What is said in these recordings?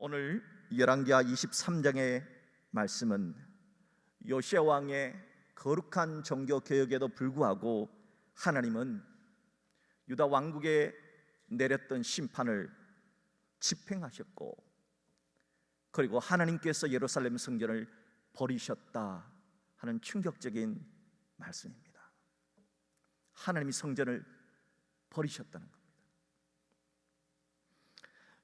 오늘 열왕기하 23장의 말씀은 요시야 왕의 거룩한 종교 개혁에도 불구하고 하나님은 유다 왕국에 내렸던 심판을 집행하셨고, 그리고 하나님께서 예루살렘 성전을 버리셨다 하는 충격적인 말씀입니다. 하나님이 성전을 버리셨다는 겁니다.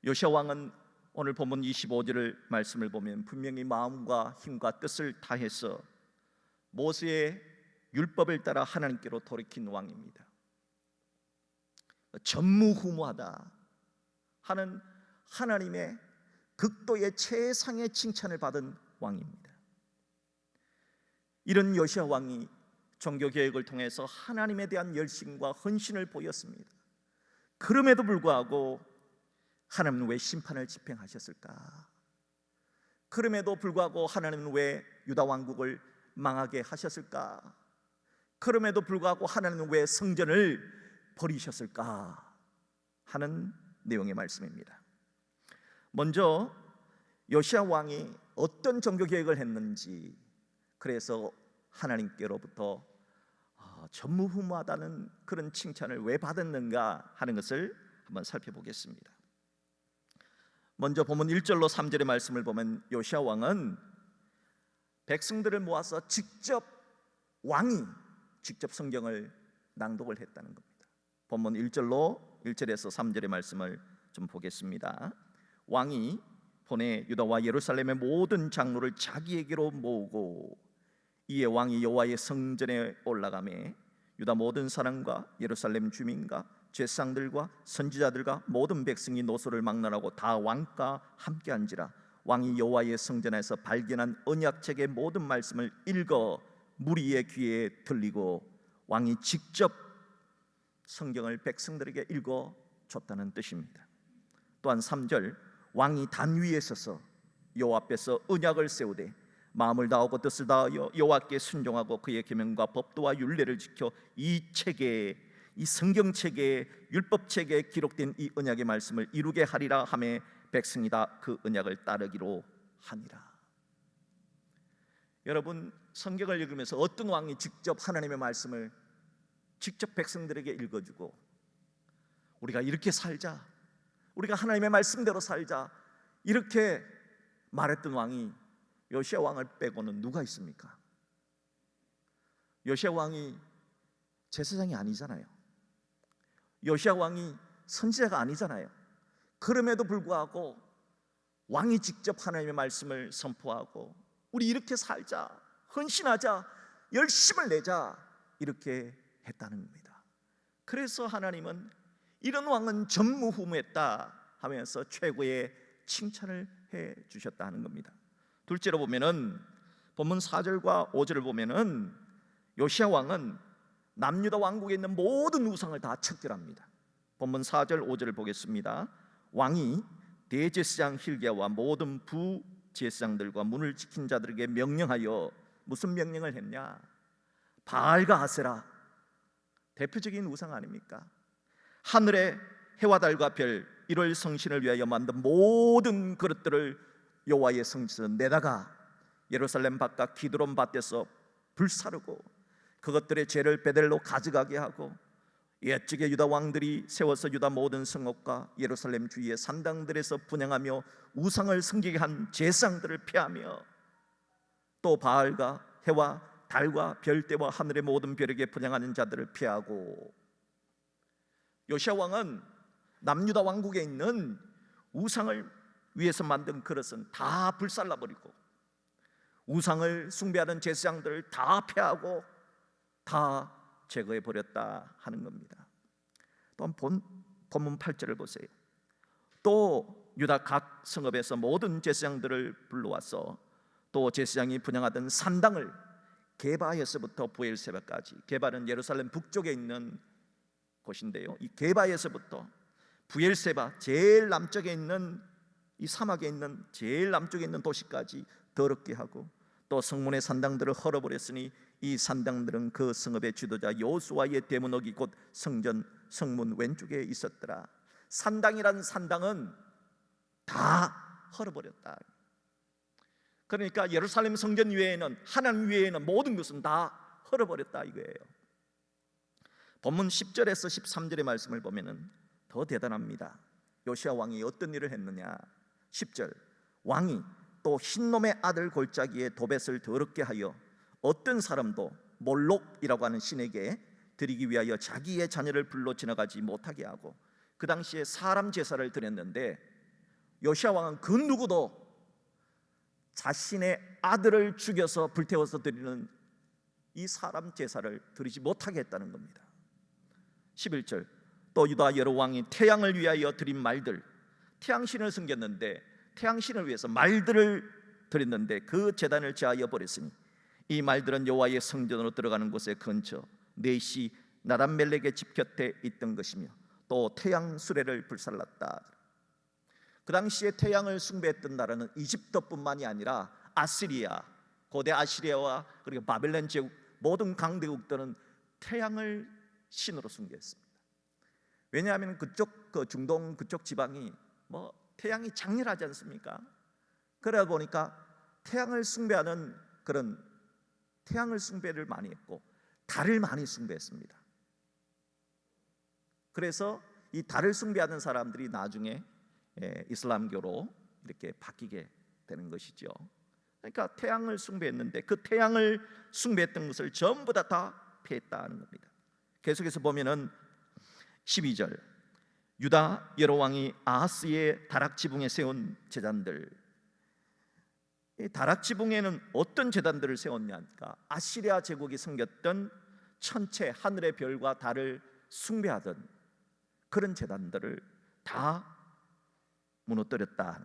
요시야 왕은 오늘 본문 25절 말씀을 보면 분명히 마음과 힘과 뜻을 다해서 모세의 율법을 따라 하나님께로 돌이킨 왕입니다. 전무후무하다 하는 하나님의 극도의 최상의 칭찬을 받은 왕입니다. 이런 요시야 왕이 종교개혁을 통해서 하나님에 대한 열심과 헌신을 보였습니다. 그럼에도 불구하고 하나님은 왜 심판을 집행하셨을까? 그럼에도 불구하고 하나님은 왜 유다 왕국을 망하게 하셨을까? 그럼에도 불구하고 하나님은 왜 성전을 버리셨을까? 하는 내용의 말씀입니다. 먼저 요시야 왕이 어떤 종교개혁을 했는지, 그래서 하나님께로부터 전무후무하다는 그런 칭찬을 왜 받았는가 하는 것을 한번 살펴보겠습니다. 먼저 본문 1절로 3절의 말씀을 보면 요시야 왕은 백성들을 모아서 왕이 직접 성경을 낭독을 했다는 겁니다. 본문 1절에서 3절의 말씀을 좀 보겠습니다. 왕이 보내 유다와 예루살렘의 모든 장로를 자기에게로 모으고, 이에 왕이 여호와의 성전에 올라가매 유다 모든 사람과 예루살렘 주민과 제사장들과 선지자들과 모든 백성이 노소를 막론하고 다 왕과 함께 앉으라. 왕이 여호와의 성전에서 발견한 언약책의 모든 말씀을 읽어 무리의 귀에 들리고, 왕이 직접 성경을 백성들에게 읽어 줬다는 뜻입니다. 또한 3절, 왕이 단 위에 서서 여호와 앞에서 언약을 세우되 마음을 다하고 뜻을 다하여 여호와께 순종하고 그의 계명과 법도와 율례를 지켜 이 책에, 이 성경책에, 율법책에 기록된 이 언약의 말씀을 이루게 하리라 하매 백성이 다 그 언약을 따르기로 하니라. 여러분, 성경을 읽으면서 어떤 왕이 직접 하나님의 말씀을 직접 백성들에게 읽어주고 우리가 이렇게 살자, 우리가 하나님의 말씀대로 살자, 이렇게 말했던 왕이 요시야 왕을 빼고는 누가 있습니까? 요시야 왕이 제사장이 아니잖아요. 요시야 왕이 선지자가 아니잖아요. 그럼에도 불구하고 왕이 직접 하나님의 말씀을 선포하고 우리 이렇게 살자, 헌신하자, 열심을 내자, 이렇게 했다는 겁니다. 그래서 하나님은 이런 왕은 전무후무했다 하면서 최고의 칭찬을 해 주셨다 하는 겁니다. 둘째로 보면은 본문 4절과 5절을 보면은 요시야 왕은 남유다 왕국에 있는 모든 우상을 다 척결합니다. 본문 4절 5절을 보겠습니다. 왕이 대제사장 hilki야와 모든 부제사장들과 문을 지킨 자들에게 명령하여, 무슨 명령을 했냐? 바알과 아세라, 대표적인 우상 아닙니까? 하늘의 해와 달과 별, 1월 성신을 위하여 만든 모든 그릇들을 여호와의 성전에서 내다가 예루살렘 바깥 기드론 밭에서 불사르고 그것들의 죄를 베델로 가져가게 하고, 옛적에 유다 왕들이 세워서 유다 모든 성읍과 예루살렘 주위의 산당들에서 분향하며 우상을 섬기게 한 제사장들을 폐하며, 또 바알과 해와 달과 별대와 하늘의 모든 별에게 분향하는 자들을 폐하고, 요시야 왕은 남유다 왕국에 있는 우상을 위해서 만든 그릇은 다 불살라버리고 우상을 숭배하는 제사장들을 다 폐하고 다 제거해 버렸다 하는 겁니다. 또한 본문 8절을 보세요. 또 유다 각 성읍에서 모든 제사장들을 불러와서 또 제사장이 분향하던 산당을 게바에서부터 부엘세바까지, 게바는 예루살렘 북쪽에 있는 곳인데요, 이 게바에서부터 부엘세바, 제일 남쪽에 있는 이 사막에 있는 제일 남쪽에 있는 도시까지 더럽게 하고, 또 성문의 산당들을 헐어버렸으니 이 산당들은 그 성읍의 지도자 여호수아의 대문옥이 곧 성문 왼쪽에 있었더라. 산당이란 산당은 다 헐어버렸다. 그러니까 예루살렘 성전 외에는, 하나님 외에는 모든 것은 다 헐어버렸다 이거예요. 본문 10절에서 13절의 말씀을 보면은 더 대단합니다. 요시야 왕이 어떤 일을 했느냐. 10절, 왕이 또 흰놈의 아들 골짜기에 도벳을 더럽게 하여 어떤 사람도 몰록이라고 하는 신에게 드리기 위하여 자기의 자녀를 불러 지나가지 못하게 하고, 그 당시에 사람 제사를 드렸는데 요시야 왕은 그 누구도 자신의 아들을 죽여서 불태워서 드리는 이 사람 제사를 드리지 못하게 했다는 겁니다. 11절, 또 유다 여러 왕이 태양을 위하여 드린 말들, 태양신을 섬겼는데 태양신을 위해서 말들을 드렸는데 그 제단을 제하여 버렸으니 이 말들은 여호와의 성전으로 들어가는 곳에 근처 넷이 나단멜렉의 집 곁에 있던 것이며 또 태양 수레를 불살랐다. 그 당시에 태양을 숭배했던 나라는 이집트뿐만이 아니라 아시리아, 고대 아시리아와 그리고 바벨론 제국, 모든 강대국들은 태양을 신으로 숭배했습니다. 왜냐하면 그쪽 중동 그쪽 지방이 태양이 장렬하지 않습니까? 그러다 보니까 태양을 숭배하는 그런 태양을 숭배를 많이 했고 달을 많이 숭배했습니다. 그래서 이 달을 숭배하는 사람들이 나중에 이슬람교로 이렇게 바뀌게 되는 것이죠. 그러니까 태양을 숭배했는데 그 태양을 숭배했던 것을 전부 다 피했다는 겁니다. 계속해서 보면은 12절, 유다 여러 왕이 아하스의 다락지붕에 세운 제단들, 이 다락지붕에는 어떤 제단들을 세웠냐니까 아시리아 제국이 섬겼던 천체 하늘의 별과 달을 숭배하던 그런 제단들을 다 무너뜨렸다.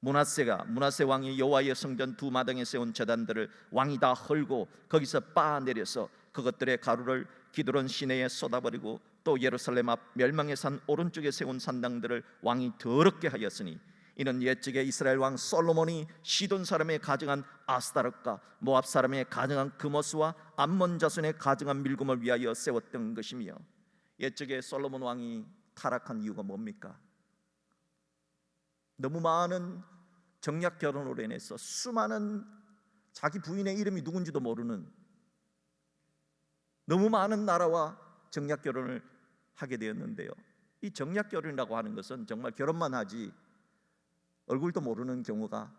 므낫세 왕이 여호와의 성전 두 마당에 세운 제단들을 왕이 다 헐고 거기서 빻아내려서 그것들의 가루를 기드론 시내에 쏟아버리고 또 예루살렘 앞 멸망의 산 오른쪽에 세운 산당들을 왕이 더럽게 하였으니 이는 옛적에 이스라엘 왕 솔로몬이 시돈 사람의 가증한 아스타롯과 모압 사람의 가증한 그모스와 암몬 자손의 가증한 밀금을 위하여 세웠던 것이며, 옛적에 솔로몬 왕이 타락한 이유가 뭡니까? 너무 많은 정략 결혼으로 인해서 수많은 자기 부인의 이름이 누군지도 모르는 너무 많은 나라와 정략 결혼을 하게 되었는데요, 이 정략 결혼이라고 하는 것은 정말 결혼만 하지 얼굴도 모르는 경우가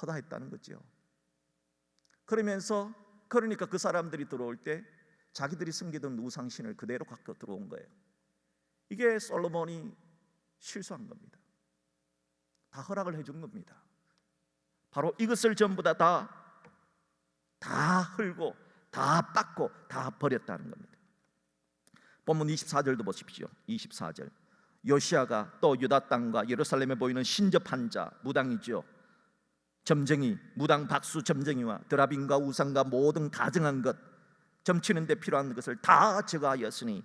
허다했다는 거죠. 그러니까 그 사람들이 들어올 때 자기들이 섬기던 우상신을 그대로 갖고 들어온 거예요. 이게 솔로몬이 실수한 겁니다. 다 허락을 해준 겁니다. 바로 이것을 전부 다 헐고 다 빻고 다 버렸다는 겁니다. 본문 24절도 보십시오. 24절, 요시아가 또 유다 땅과 예루살렘에 보이는 신접한 자, 무당이죠, 점쟁이, 무당 박수 점쟁이와 드라빔과 우상과 모든 가증한 것, 점치는 데 필요한 것을 다 제거하였으니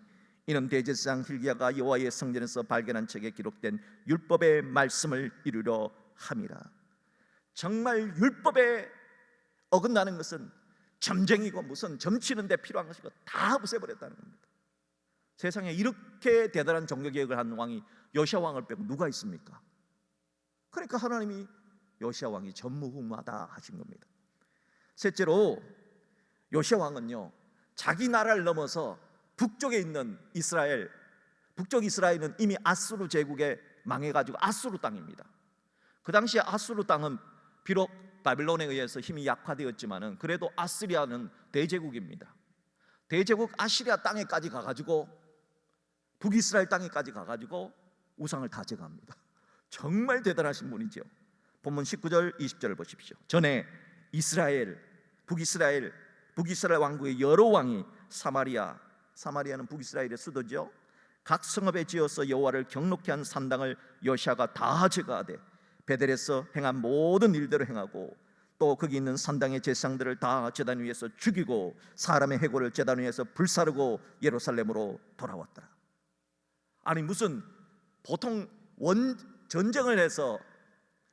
이는 대제사장 hil기야가 여호와의 성전에서 발견한 책에 기록된 율법의 말씀을 이루려 함이라. 정말 율법에 어긋나는 것은 점쟁이고 무슨 점치는 데 필요한 것이고 다 없애버렸다는 겁니다. 세상에 이렇게 대단한 종교개혁을 한 왕이 요시야 왕을 빼고 누가 있습니까? 그러니까 하나님이 요시야 왕이 전무후무하다 하신 겁니다. 셋째로, 요시야 왕은요, 자기 나라를 넘어서 북쪽에 있는 이스라엘, 북쪽 이스라엘은 이미 아수르 제국에 망해가지고 아수르 땅입니다. 그 당시에 아수르 땅은 비록 바빌론에 의해서 힘이 약화되었지만은 그래도 아시리아는 대제국입니다. 대제국 아시리아 땅에까지 가가지고 북이스라엘 땅에까지 가가지고 우상을 다 제거합니다. 정말 대단하신 분이죠. 본문 19절 20절을 보십시오. 전에 북이스라엘 왕국의 여러 왕이 사마리아는 북이스라엘의 수도죠, 각 성읍에 지어서 여호와를 경록케 한 산당을 요시아가 다 제거하되 베델에서 행한 모든 일대로 행하고 또 거기 있는 산당의 제사장들을 다 제단 위에서 죽이고 사람의 해골을 제단 위에서 불사르고 예루살렘으로 돌아왔더라. 아니 무슨 보통 전쟁을 해서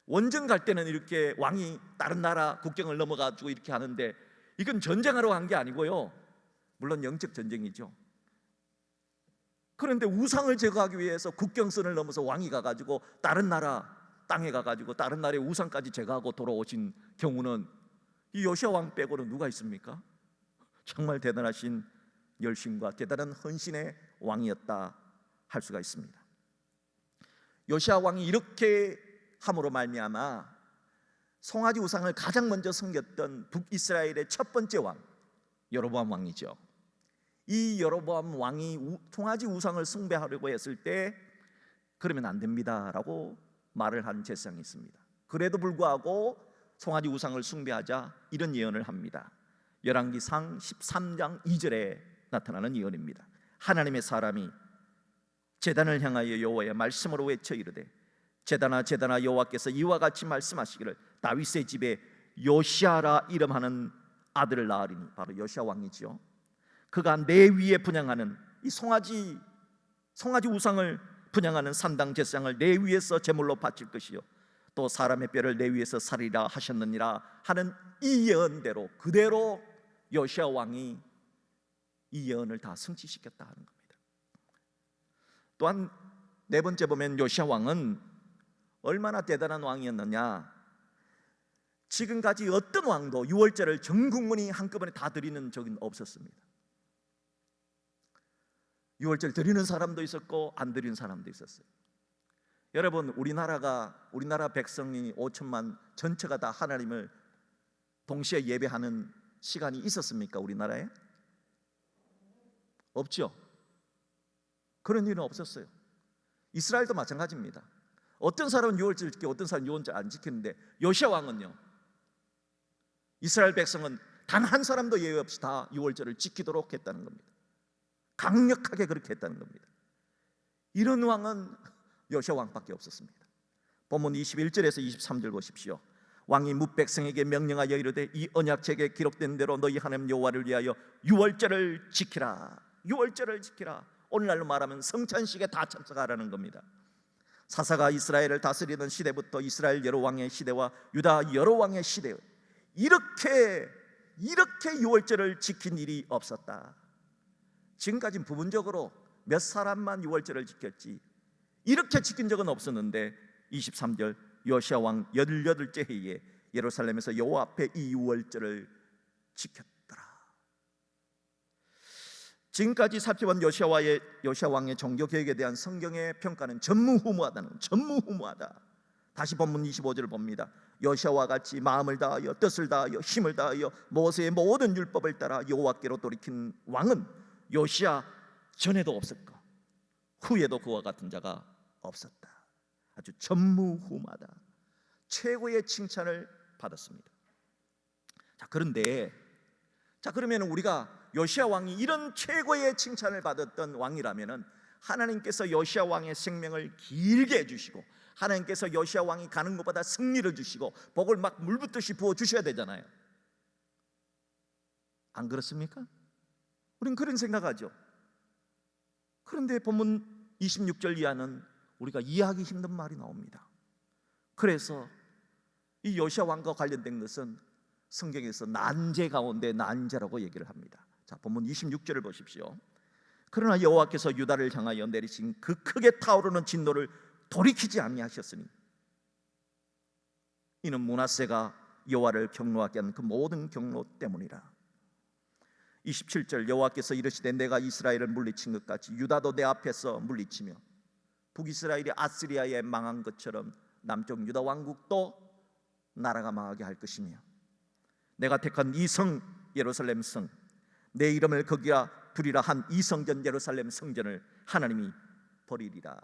원정 갈 때는 이렇게 왕이 다른 나라 국경을 넘어가지고 이렇게 하는데 이건 전쟁하러 간 게 아니고요, 물론 영적 전쟁이죠. 그런데 우상을 제거하기 위해서 국경선을 넘어서 왕이 가가지고 다른 나라 땅에 가가지고 다른 나라의 우상까지 제거하고 돌아오신 경우는 이 요시야 왕 빼고는 누가 있습니까? 정말 대단하신 열심과 대단한 헌신의 왕이었다 할 수가 있습니다. 요시야 왕이 이렇게 함으로 말미암아 송아지 우상을 가장 먼저 섬겼던 북이스라엘의 첫 번째 왕 여로보암 왕이죠. 이 여로보암 왕이 송아지 우상을 숭배하려고 했을 때 그러면 안 됩니다라고 말을 한 제사장이 있습니다. 그래도 불구하고 송아지 우상을 숭배하자 이런 예언을 합니다. 열왕기상 13장 2절에 나타나는 예언입니다. 하나님의 사람이 제단을 향하여 여호와의 말씀으로 외쳐 이르되 제단아 제단아 여호와께서 이와 같이 말씀하시기를 다윗의 집에 요시아라 이름하는 아들을 낳으리니, 바로 요시아 왕이지요. 그가 내 위에 분향하는 이 송아지 우상을 분향하는 산당 제사장을 내 위에서 제물로 바칠 것이요 또 사람의 뼈를 내 위에서 살리라 하셨느니라 하는 이 예언대로 그대로 요시아 왕이 이 예언을 다 성취시켰다 하는 겁니다. 또한 네 번째 보면 요시아 왕은 얼마나 대단한 왕이었느냐, 지금까지 어떤 왕도 유월절을 전 국민이 한꺼번에 다 드리는 적은 없었습니다. 유월절 드리는 사람도 있었고 안 드리는 사람도 있었어요. 여러분, 우리나라 백성이 5천만 전체가 다 하나님을 동시에 예배하는 시간이 있었습니까? 우리나라에? 없죠. 그런 일은 없었어요. 이스라엘도 마찬가지입니다. 어떤 사람은 유월절 지키고 어떤 사람은 유월절 안 지키는데 요시아 왕은요, 이스라엘 백성은 단 한 사람도 예외 없이 다 유월절을 지키도록 했다는 겁니다. 강력하게 그렇게 했다는 겁니다. 이런 왕은 요시아 왕밖에 없었습니다. 본문 21절에서 23절 보십시오. 왕이 뭇백성에게 명령하여 이르되 이 언약책에 기록된 대로 너희 하나님 여호와를 위하여 유월절을 지키라. 유월절을 지키라. 오늘날로 말하면 성찬식에 다 참석하라는 겁니다. 사사가 이스라엘을 다스리던 시대부터 이스라엘 여러 왕의 시대와 유다 여러 왕의 시대, 이렇게 유월절을 지킨 일이 없었다. 지금까지는 부분적으로 몇 사람만 유월절을 지켰지 이렇게 지킨 적은 없었는데 23절 요시아 왕 18째 해에 예루살렘에서 여호와 앞에 이 유월절을 지켰더라. 지금까지 살펴본 요시아 왕의 종교 개혁에 대한 성경의 평가는 전무후무하다. 다시 본문 25절을 봅니다. 요시아와 같이 마음을 다하여 뜻을 다하여 힘을 다하여 모세의 모든 율법을 따라 여호와께로 돌이킨 왕은 요시아 전에도 없었고 후에도 그와 같은 자가 없었다. 아주 전무후무하다. 최고의 칭찬을 받았습니다. 그러면 우리가 요시아 왕이 이런 최고의 칭찬을 받았던 왕이라면은 하나님께서 요시아 왕의 생명을 길게 해주시고 하나님께서 요시아 왕이 가는 것보다 승리를 주시고 복을 막 물붓듯이 부어 주셔야 되잖아요. 안 그렇습니까? 우린 그런 생각하죠. 그런데 본문 26절 이하는 우리가 이해하기 힘든 말이 나옵니다. 그래서 이 요시아 왕과 관련된 것은 성경에서 난제 가운데 난제라고 얘기를 합니다. 자, 본문 26절을 보십시오. 그러나 여호와께서 유다를 향하여 내리신 그 크게 타오르는 진노를 돌이키지 아니하셨으니 이는 므낫세가 여호와를 경노하게 한 그 모든 경노 때문이라. 27절 여호와께서 이르시되 내가 이스라엘을 물리친 것 같이 유다도 내 앞에서 물리치며 북이스라엘이 아스리아에 망한 것처럼 남쪽 유다 왕국도 나라가 망하게 할 것이며 내가 택한 이 성 예루살렘 성 내 이름을 거기야 두리라 한 이 성전 예루살렘 성전을 하나님이 버리리라.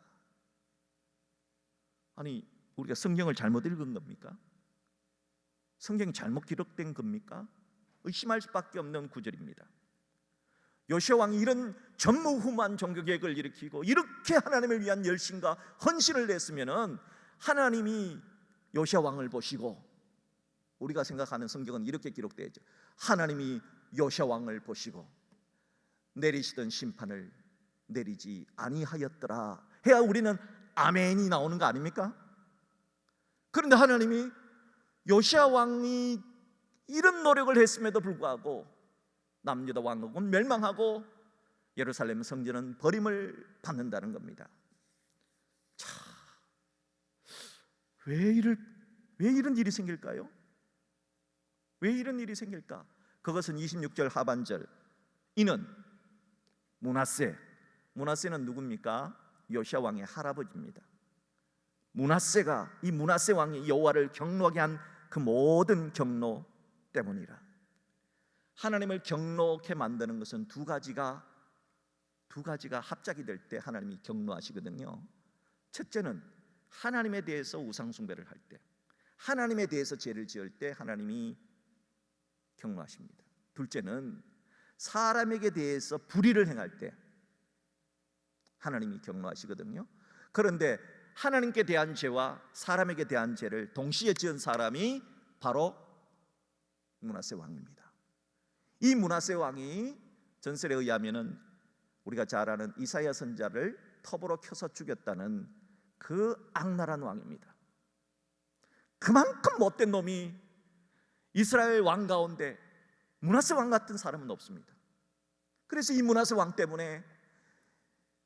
아니, 우리가 성경을 잘못 읽은 겁니까? 성경이 잘못 기록된 겁니까? 의심할 수밖에 없는 구절입니다. 요시아 왕이 이런 전무후무한 종교개혁을 일으키고 이렇게 하나님을 위한 열심과 헌신을 냈으면은 하나님이 요시아 왕을 보시고, 우리가 생각하는 성경은 이렇게 기록되어 있죠. 하나님이 요시아 왕을 보시고 내리시던 심판을 내리지 아니하였더라 해야 우리는 아멘이 나오는 거 아닙니까? 그런데 하나님이 요시아 왕이 이런 노력을 했음에도 불구하고 남유다 왕국은 멸망하고 예루살렘 성전은 버림을 받는다는 겁니다. 자, 왜 이런 일이 생길까요? 왜 이런 일이 생길까? 그것은 26절 하반절, 이는 문하세는 누굽니까? 요시야 왕의 할아버지입니다. 이 문하세 왕이 여호와를 경노하게 한 그 모든 경로 때문이라. 하나님을 경노케 만드는 것은 두 가지가 합작이 될 때 하나님이 경노하시거든요. 첫째는 하나님에 대해서 우상 숭배를 할 때, 하나님에 대해서 죄를 지을 때 하나님이 경노하십니다. 둘째는 사람에게 대해서 불의를 행할 때 하나님이 경노하시거든요. 그런데 하나님께 대한 죄와 사람에게 대한 죄를 동시에 지은 사람이 바로 므낫세 왕입니다. 이 므낫세 왕이 전설에 의하면은 우리가 잘 아는 이사야 선지자를 톱으로 켜서 죽였다는 그 악랄한 왕입니다. 그만큼 못된 놈이 이스라엘 왕 가운데 므낫세 왕 같은 사람은 없습니다. 그래서 이 므낫세 왕 때문에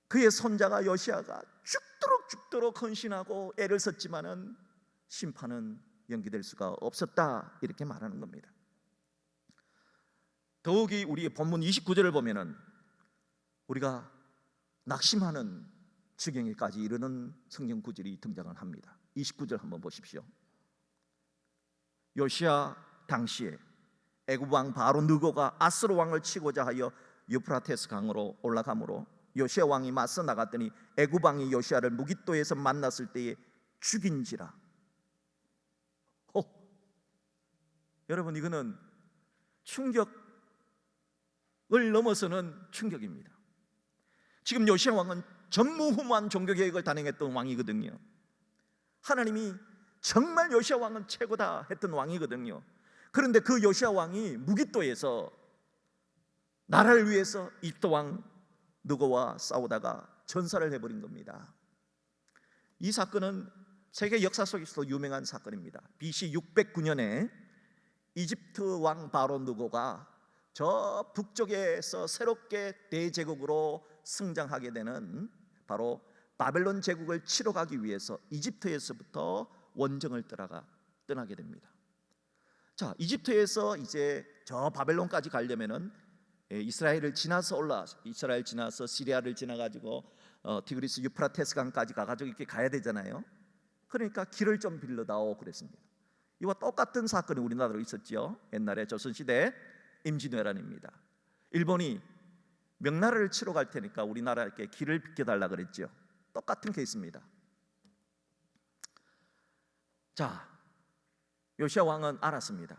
그의 손자가 요시야가 죽도록 헌신하고 애를 썼지만은 심판은 연기될 수가 없었다, 이렇게 말하는 겁니다. 더욱이 우리 본문 29절을 보면은 우리가 낙심하는 지경에까지 이르는 성경 구절이 등장을 합니다. 29절 한번 보십시오. 요시야 당시에 애굽 왕 바로 느고가 아스로 왕을 치고자 하여 유프라테스 강으로 올라가므로 요시야 왕이 맞서 나갔더니 애굽 왕이 요시야를 무깃도에서 만났을 때에 죽인지라. 여러분, 이거는 충격을 넘어서는 충격입니다. 지금 요시야 왕은 전무후무한 종교개혁을 단행했던 왕이거든요. 하나님이 정말 요시야 왕은 최고다 했던 왕이거든요. 그런데 그 요시야 왕이 무깃도에서 나라를 위해서 이집트 왕 느고와 싸우다가 전사를 해버린 겁니다. 이 사건은 세계 역사 속에서도 유명한 사건입니다. BC 609년에 이집트 왕 바로 느고가 저 북쪽에서 새롭게 대제국으로 승장하게 되는 바로 바벨론 제국을 치러 가기 위해서 이집트에서부터 원정을 떠나게 됩니다. 자, 이집트에서 이제 저 바벨론까지 가려면은 이스라엘 지나서 시리아를 지나가지고 티그리스 유프라테스 강까지 가가지고 이렇게 가야 되잖아요. 그러니까 길을 좀 빌려다오 그랬습니다. 이와 똑같은 사건이 우리나라로 있었죠. 옛날에 조선시대 임진왜란입니다. 일본이 명나라를 치러 갈 테니까 우리나라에게 길을 비켜달라 그랬죠. 똑같은 케이스입니다. 자, 요시야 왕은 알았습니다.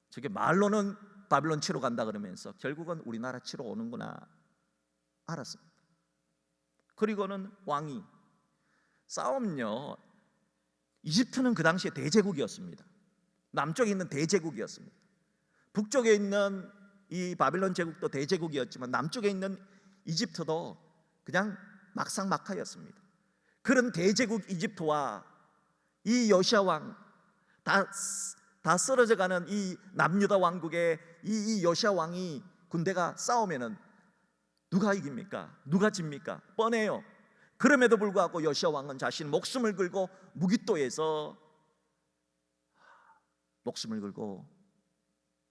저게 말로는 바빌론 치러 간다 그러면서 결국은 우리나라 치러 오는구나 알았습니다. 그리고는 왕이 싸움요, 이집트는 그 당시에 대제국이었습니다. 남쪽에 있는 대제국이었습니다. 북쪽에 있는 이 바빌론 제국도 대제국이었지만 남쪽에 있는 이집트도 그냥 막상막하였습니다. 그런 대제국 이집트와 이 요시야 왕 다 쓰러져가는 이 남유다 왕국의 이 요시야 왕이 군대가 싸우면은 누가 이깁니까? 누가 집니까? 뻔해요. 그럼에도 불구하고 요시야 왕은 자신 목숨을 걸고 무깃도에서 목숨을 걸고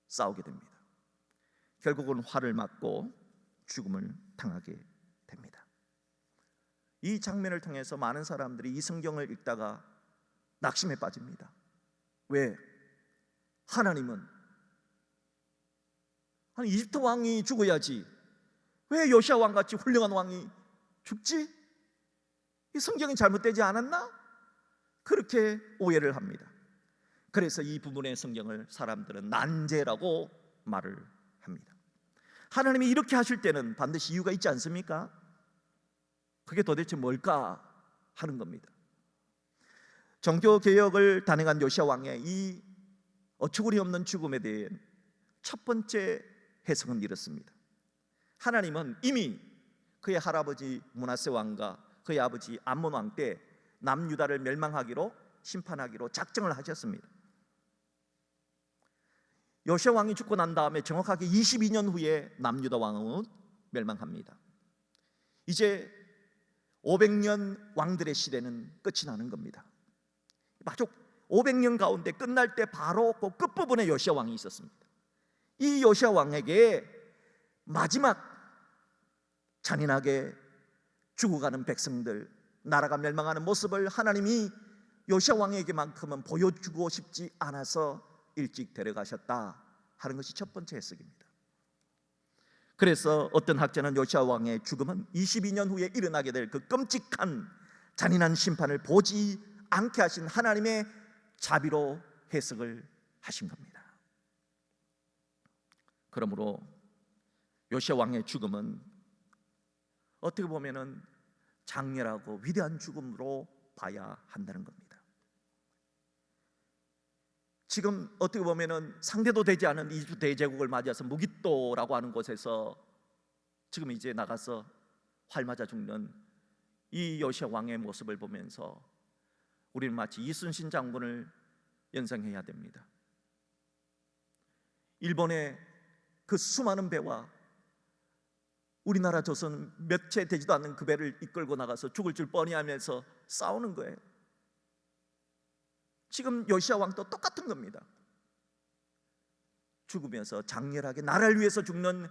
싸우게 됩니다. 결국은 화를 맞고 죽음을 당하게 됩니다. 이 장면을 통해서 많은 사람들이 이 성경을 읽다가 낙심에 빠집니다. 왜? 하나님은 이집트 왕이 죽어야지 왜 요시야 왕같이 훌륭한 왕이 죽지? 이 성경이 잘못되지 않았나? 그렇게 오해를 합니다. 그래서 이 부분의 성경을 사람들은 난제라고 말을 합니다. 하나님이 이렇게 하실 때는 반드시 이유가 있지 않습니까? 그게 도대체 뭘까 하는 겁니다. 종교개혁을 단행한 요시야 왕의 이 어처구니 없는 죽음에 대해 첫 번째 해석은 이렇습니다. 하나님은 이미 그의 할아버지 므낫세 왕과 그의 아버지 암몬 왕 때 남유다를 멸망하기로 심판하기로 작정을 하셨습니다. 요시야 왕이 죽고 난 다음에 정확하게 22년 후에 남유다 왕은 멸망합니다. 이제 500년 왕들의 시대는 끝이 나는 겁니다. 마저 500년 가운데 끝날 때 바로 그 끝부분에 요시야 왕이 있었습니다. 이 요시야 왕에게 마지막 잔인하게 죽어가는 백성들, 나라가 멸망하는 모습을 하나님이 요시야 왕에게만큼은 보여주고 싶지 않아서 일찍 데려가셨다 하는 것이 첫 번째 해석입니다. 그래서 어떤 학자는 요시야 왕의 죽음은 22년 후에 일어나게 될 그 끔찍한 잔인한 심판을 보지 않게 하신 하나님의 자비로 해석을 하신 겁니다. 그러므로 요시야 왕의 죽음은 어떻게 보면은 장렬하고 위대한 죽음으로 봐야 한다는 겁니다. 지금 어떻게 보면은 상대도 되지 않은 이주 대제국을 맞이해서 무깃도라고 하는 곳에서 지금 이제 나가서 활 맞아 죽는 이 요시야 왕의 모습을 보면서 우리는 마치 이순신 장군을 연상해야 됩니다. 일본의 그 수많은 배와 우리나라 조선 몇 채 되지도 않는 그 배를 이끌고 나가서 죽을 줄 뻔히 하면서 싸우는 거예요. 지금 요시야 왕도 똑같은 겁니다. 죽으면서 장렬하게 나라를 위해서 죽는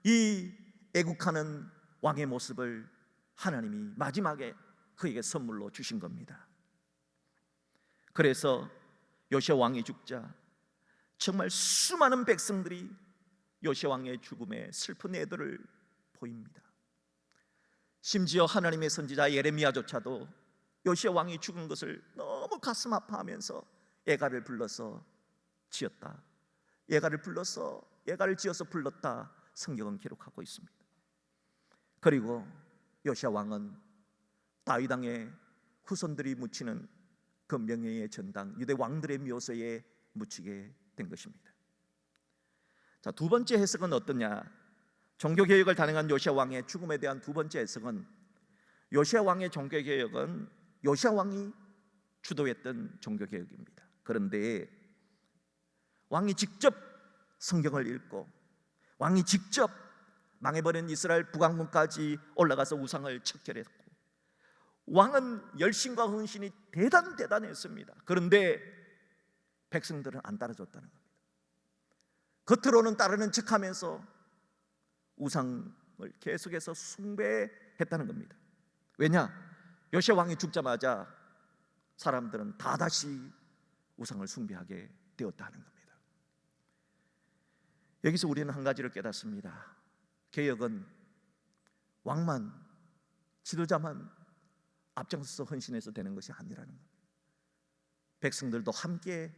이 애국하는 왕의 모습을 하나님이 마지막에 그에게 선물로 주신 겁니다. 그래서 요시야 왕이 죽자 정말 수많은 백성들이 요시야 왕의 죽음에 슬픈 애도를 보입니다. 심지어 하나님의 선지자 예레미야조차도 요시야 왕이 죽은 것을 너무 가슴 아파하면서 예가를 불러서 지었다, 예가를 지어서 불렀다 성경은 기록하고 있습니다. 그리고 요시야 왕은 다윗 왕의 후손들이 묻히는 그 명예의 전당 유대 왕들의 묘소에 묻히게 된 것입니다. 자, 두 번째 해석은 어떠냐? 종교개혁을 단행한 요시야 왕의 죽음에 대한 두 번째 해석은 요시야 왕의 종교개혁은 요시야 왕이 주도했던 종교개혁입니다. 그런데 왕이 직접 성경을 읽고 왕이 직접 망해버린 이스라엘 북왕국까지 올라가서 우상을 척결했고 왕은 열심과 헌신이 대단했습니다. 그런데 백성들은 안 따라줬다는 겁니다. 겉으로는 따르는 척하면서 우상을 계속해서 숭배했다는 겁니다. 왜냐? 요시야 왕이 죽자마자 사람들은 다 다시 우상을 숭배하게 되었다는 겁니다. 여기서 우리는 한 가지를 깨닫습니다. 개혁은 왕만, 지도자만 앞장서서 헌신해서 되는 것이 아니라는 겁니다. 백성들도 함께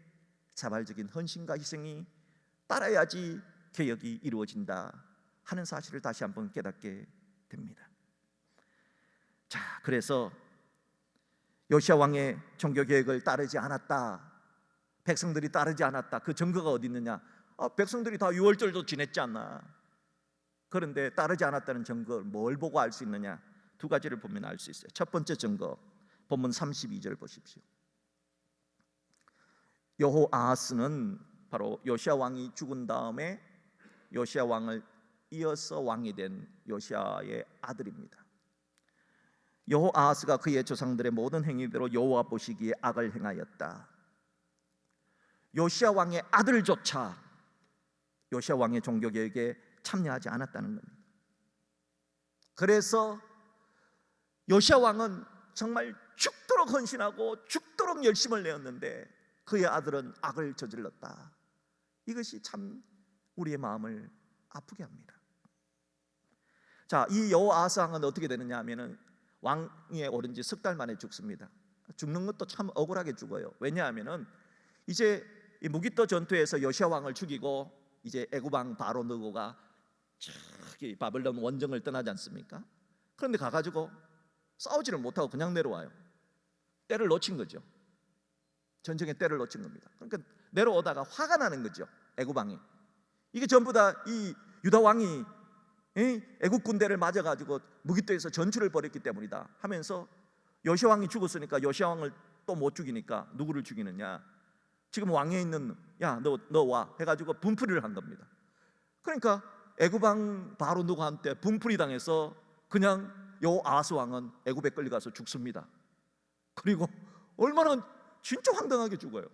자발적인 헌신과 희생이 따라야지 개혁이 이루어진다 하는 사실을 다시 한번 깨닫게 됩니다. 자, 그래서 요시야 왕의 종교개혁을 따르지 않았다, 백성들이 따르지 않았다, 그 증거가 어디 있느냐? 백성들이 다 유월절도 지냈지 않나? 그런데 따르지 않았다는 증거를 뭘 보고 알 수 있느냐? 두 가지를 보면 알 수 있어요. 첫 번째 증거, 본문 32절 보십시오. 여호아하스는 바로 요시야 왕이 죽은 다음에 요시야 왕을 이어서 왕이 된 요시야의 아들입니다. 여호아하스가 그의 조상들의 모든 행위대로 여호와 보시기에 악을 행하였다. 요시야 왕의 아들조차 요시야 왕의 종교개혁에 참여하지 않았다는 겁니다. 그래서 요시야 왕은 정말 죽도록 헌신하고 죽도록 열심을 내었는데 그의 아들은 악을 저질렀다. 이것이 참 우리의 마음을 아프게 합니다. 자, 이 여호아하스 왕은 어떻게 되느냐 하면은 왕위에 오른 지 석 달 만에 죽습니다. 죽는 것도 참 억울하게 죽어요. 왜냐하면은 이제 이 무깃도 전투에서 요시야 왕을 죽이고 이제 애굽 왕 바로 느고가 저기 바벨론 원정을 떠나지 않습니까? 그런데 가가지고 싸우지를 못하고 그냥 내려와요. 때를 놓친 거죠. 전쟁의 때를 놓친 겁니다. 그러니까 내려오다가 화가 나는 거죠. 애굽 왕이. 이게 전부 다 이 유다 왕이 애굽 군대를 맞아가지고 무깃도에서 전투를 벌였기 때문이다 하면서 요시야 왕이 죽었으니까 요시야 왕을 또 못 죽이니까 누구를 죽이느냐? 지금 왕에 있는 야 너 와 해가지고 분풀이를 한 겁니다. 그러니까 애굽 왕 바로 누구한테 분풀이 당해서 그냥 여호아하스 왕은 애굽에 끌려가서 죽습니다. 그리고 얼마나 진짜 황당하게 죽어요.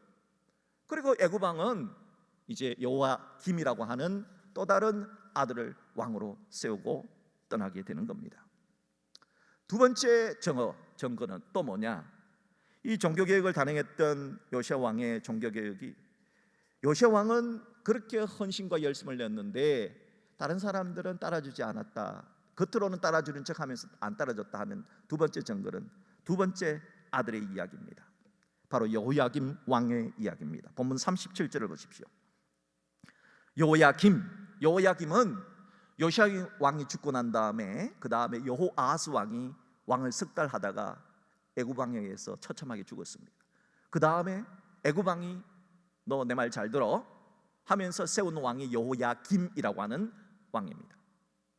그리고 애굽 왕은 이제 여호야김이라고 하는 또 다른 아들을 왕으로 세우고 떠나게 되는 겁니다. 두 번째 증거는 또 뭐냐? 이 종교개혁을 단행했던 요시야 왕의 종교개혁이, 요시야 왕은 그렇게 헌신과 열심을 냈는데 다른 사람들은 따라주지 않았다, 겉으로는 따라주는 척하면서 안 따라줬다 하는 두 번째 증거는 두 번째 아들의 이야기입니다. 바로 여호야김 왕의 이야기입니다. 본문 37절을 보십시오. 여호야김은 요시야 왕이 죽고 난 다음에 그 다음에 여호아하스 왕이 왕을 석 달 하다가 애굽 왕에 의해서 처참하게 죽었습니다. 그 다음에 애굽 왕이 너 내 말 잘 들어 하면서 세운 왕이 여호야김이라고 하는 왕입니다.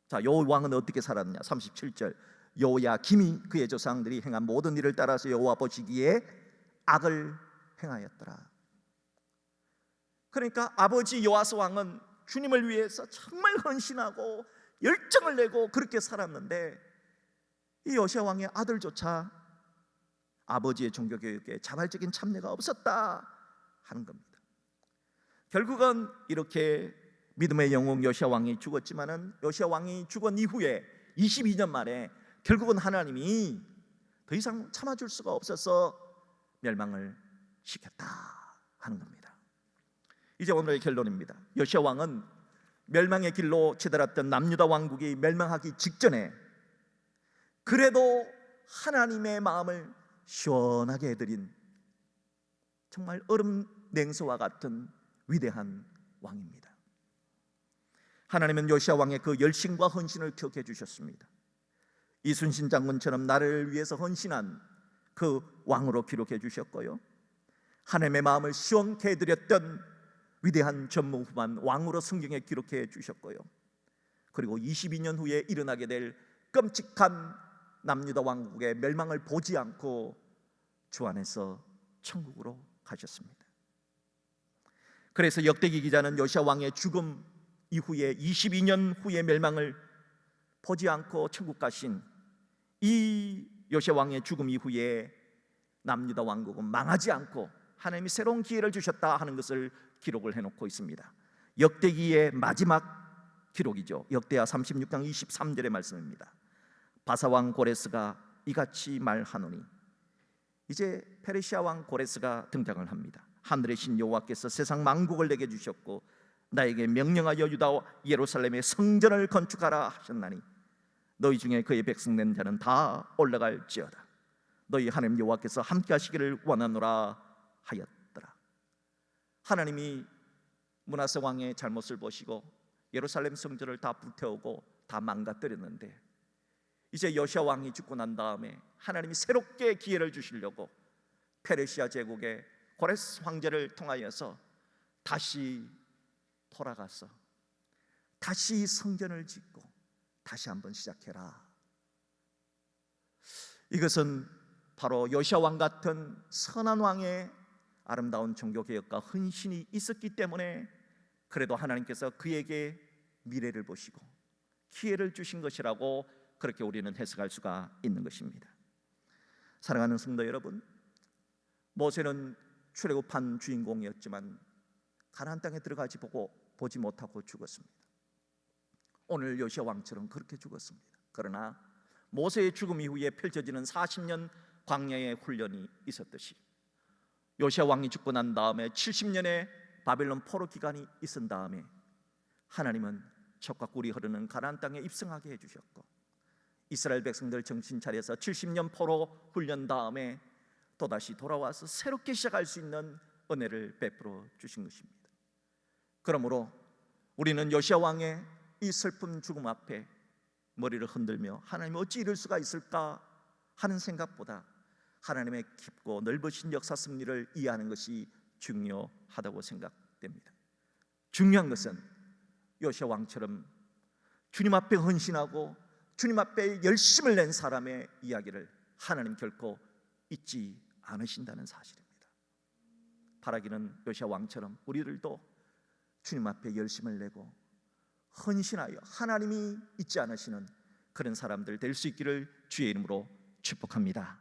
자, 요 왕은 어떻게 살았느냐? 37절, 여호야김이 그의 조상들이 행한 모든 일을 따라서 여호와 보시기에 악을 행하였더라. 그러니까 아버지 요아스 왕은 주님을 위해서 정말 헌신하고 열정을 내고 그렇게 살았는데 이 요시야 왕의 아들조차 아버지의 종교교육에 자발적인 참여가 없었다 하는 겁니다. 결국은 이렇게 믿음의 영웅 요시야 왕이 죽었지만은 요시야 왕이 죽은 이후에 22년 만에 결국은 하나님이 더 이상 참아줄 수가 없어서 멸망을 시켰다 하는 겁니다. 이제 오늘의 결론입니다. 요시야 왕은 멸망의 길로 치달았던 남유다 왕국이 멸망하기 직전에 그래도 하나님의 마음을 시원하게 해드린 정말 얼음 냉수와 같은 위대한 왕입니다. 하나님은 요시야 왕의 그 열심과 헌신을 기억해 주셨습니다. 이순신 장군처럼 나라를 위해서 헌신한 그 왕으로 기록해 주셨고요, 하나님의 마음을 시원케 해드렸던 위대한 전무후무한 왕으로 성경에 기록해 주셨고요, 그리고 22년 후에 일어나게 될 끔찍한 남유다 왕국의 멸망을 보지 않고 주 안에서 천국으로 가셨습니다. 그래서 역대기 기자는 요시야 왕의 죽음 이후에 22년 후의 멸망을 보지 않고 천국 가신 이 요시야 왕의 죽음 이후에 남유다 왕국은 망하지 않고 하나님이 새로운 기회를 주셨다 하는 것을 기록을 해놓고 있습니다. 역대기의 마지막 기록이죠. 역대하 36장 23절의 말씀입니다. 바사왕 고레스가 이같이 말하노니, 이제 페르시아 왕 고레스가 등장을 합니다. 하늘의 신 여호와께서 세상 만국을 내게 주셨고 나에게 명령하여 유다와 예루살렘에 성전을 건축하라 하셨나니 너희 중에 그의 백성 된 자는 다 올라갈지어다. 너희 하나님 여호와께서 함께 하시기를 원하노라 하였더라. 하나님이 므낫세 왕의 잘못을 보시고 예루살렘 성전을 다 불태우고 다 망가뜨렸는데 이제 요시야 왕이 죽고 난 다음에 하나님이 새롭게 기회를 주시려고 페르시아 제국의 고레스 황제를 통하여서 다시 돌아가서 다시 성전을 짓고 다시 한번 시작해라. 이것은 바로 요시야 왕 같은 선한 왕의 아름다운 종교개혁과 헌신이 있었기 때문에 그래도 하나님께서 그에게 미래를 보시고 기회를 주신 것이라고 그렇게 우리는 해석할 수가 있는 것입니다. 사랑하는 성도 여러분, 모세는 출애굽한 주인공이었지만 가나안 땅에 들어가지 보지 못하고 죽었습니다. 오늘 요시야 왕처럼 그렇게 죽었습니다. 그러나 모세의 죽음 이후에 펼쳐지는 40년 광야의 훈련이 있었듯이 요시야 왕이 죽고 난 다음에 70년의 바벨론 포로 기간이 있은 다음에 하나님은 젖과 꿀이 흐르는 가나안 땅에 입성하게 해주셨고 이스라엘 백성들 정신 차려서 70년 포로 훈련 다음에 또다시 돌아와서 새롭게 시작할 수 있는 은혜를 베풀어 주신 것입니다. 그러므로 우리는 요시야 왕의 이 슬픈 죽음 앞에 머리를 흔들며 하나님 어찌 이럴 수가 있을까 하는 생각보다 하나님의 깊고 넓으신 역사 섭리를 이해하는 것이 중요하다고 생각됩니다. 중요한 것은 요시야 왕처럼 주님 앞에 헌신하고 주님 앞에 열심을 낸 사람의 이야기를 하나님 결코 잊지 않으신다는 사실입니다. 바라기는 요시야 왕처럼 우리들도 주님 앞에 열심을 내고 헌신하여 하나님이 잊지 않으시는 그런 사람들 될 수 있기를 주의 이름으로 축복합니다.